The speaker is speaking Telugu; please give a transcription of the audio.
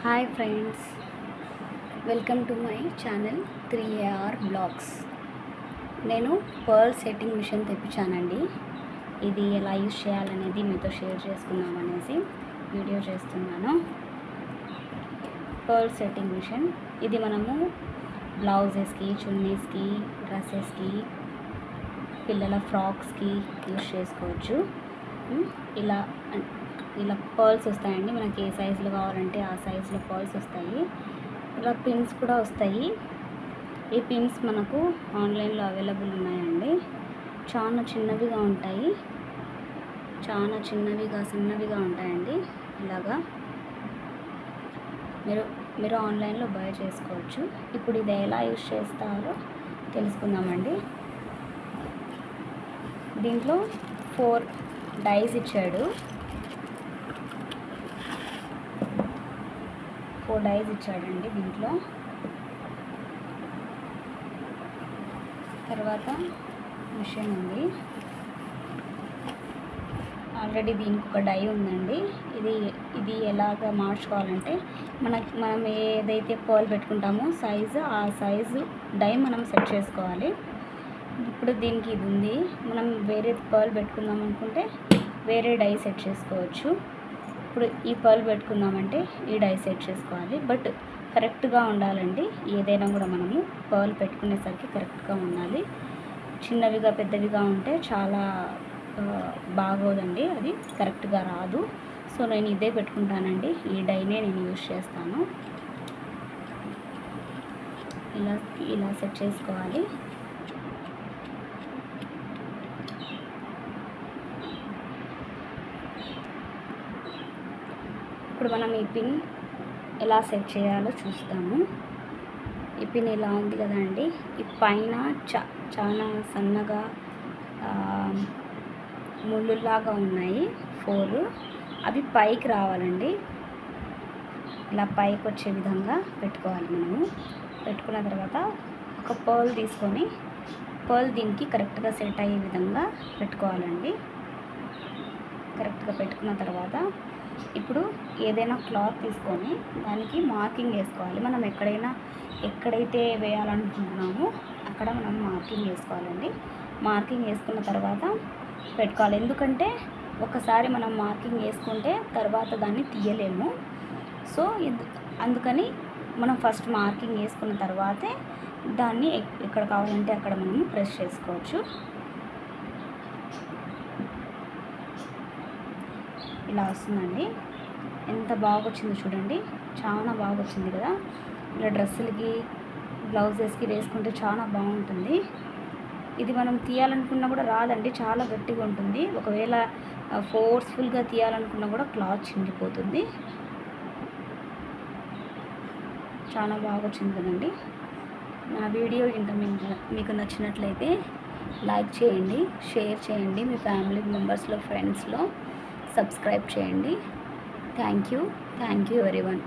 Hi friends, welcome to my channel 3AR blogs. నేను పర్ల్ సెట్టింగ్ మిషన్ తెప్పించానండి. ఇది ఎలా యూజ్ చేయాలనేది మీతో షేర్ చేసుకుందామనేసి వీడియో చేస్తున్నాను. పర్ల్ సెట్టింగ్ మిషన్ ఇది మనము బ్లౌజెస్కి, చున్నీస్కి, డ్రెస్సెస్కి, పిల్లల ఫ్రాక్స్కి యూజ్ చేసుకోవచ్చు. ఇలా పర్ల్స్ వస్తాయండి. మనకి ఏ సైజులో కావాలంటే ఆ సైజులో పర్ల్స్ వస్తాయి. ఇలా పిన్స్ కూడా వస్తాయి. ఈ పిన్స్ మనకు ఆన్లైన్లో అవైలబుల్ ఉన్నాయండి. చాలా చిన్నవిగా ఉంటాయి, చాలా చిన్నవిగా ఉంటాయండి. ఇలాగా మీరు ఆన్లైన్లో బై చేసుకోవచ్చు. ఇప్పుడు ఇది ఎలా యూజ్ చేస్తారో తెలుసుకుందామండి. దీంట్లో 4 డైస్ ఇచ్చాడు. 4 డైస్ ఇచ్చాడండి దీంట్లో. తర్వాత మిషన్ ఉంది. ఆల్రెడీ దీనికి ఒక డై ఉందండి. ఇది ఎలాగ మార్చుకోవాలంటే మనం ఏదైతే పర్ల్ పెట్టుకుంటామో ఆ సైజు డై మనం సెట్ చేసుకోవాలి. ఇప్పుడు దీనికి ఇది ఉంది. మనం వేరే పర్ల్ పెట్టుకుందాం అనుకుంటే వేరే డై సెట్ చేసుకోవచ్చు. ఇప్పుడు ఈ పర్ల్ పెట్టుకుందామంటే ఈ డై సెట్ చేసుకోవాలి. బట్ కరెక్ట్గా ఉండాలండి. ఏదైనా కూడా మనము పర్ల్ పెట్టుకునేసరికి కరెక్ట్గా ఉండాలి. చిన్నవిగా పెద్దవిగా ఉంటే చాలా బాగోదండి, అది కరెక్ట్గా రాదు. సో నేను ఇదే పెట్టుకుంటానండి. ఈ డైనే నేను యూజ్ చేస్తాను. ఇలా సెట్ చేసుకోవాలి. ఇప్పుడు మనం ఈ పిన్ ఎలా సెట్ చేయాలో చూస్తాము. ఈ పిన్ ఇలా ఉంది కదండి. ఈ పైన చాలా సన్నగా ముళ్ళులాగా ఉన్నాయి 4. అవి పైకి రావాలండి. ఇలా పైకి వచ్చే విధంగా పెట్టుకోవాలి. మనము పెట్టుకున్న తర్వాత ఒక పర్ల్ తీసుకొని పర్ల్ దీనికి కరెక్ట్గా సెట్ అయ్యే విధంగా పెట్టుకోవాలండి. కరెక్ట్గా పెట్టుకున్న తర్వాత ఇప్పుడు ఏదైనా క్లాత్ తీసుకొని దానికి మార్కింగ్ వేసుకోవాలి. మనం ఎక్కడైతే వేయాలనుకుంటున్నామో అక్కడ మనం మార్కింగ్ వేసుకోవాలండి. మార్కింగ్ వేసుకున్న తర్వాత పెట్టుకోవాలి. ఎందుకంటే ఒకసారి మనం మార్కింగ్ వేసుకుంటే తర్వాత దాన్ని తీయలేము. సో అందుకని మనం ఫస్ట్ మార్కింగ్ వేసుకున్న తర్వాతే దాన్ని ఎక్కడ కావాలంటే అక్కడ మనం ప్రెస్ చేసుకోవచ్చు. ఇలా వస్తుందండి. ఎంత బాగా వచ్చిందో చూడండి. చాలా బాగా వచ్చింది కదా. ఇలా డ్రెస్సులకి, బ్లౌజెస్కి వేసుకుంటే చాలా బాగుంటుంది. ఇది మనం తీయాలనుకున్నా కూడా రాదండి, చాలా గట్టిగా ఉంటుంది. ఒకవేళ ఫోర్స్ఫుల్గా తీయాలనుకున్నా కూడా క్లాత్ చిండిపోతుంది. చాలా బాగా వచ్చింది కదండి. నా వీడియో మీకు నచ్చినట్లయితే లైక్ చేయండి, షేర్ చేయండి, మీ ఫ్యామిలీ మెంబర్స్లో, ఫ్రెండ్స్లో సబ్స్క్రైబ్ చేయండి. Thank you everyone.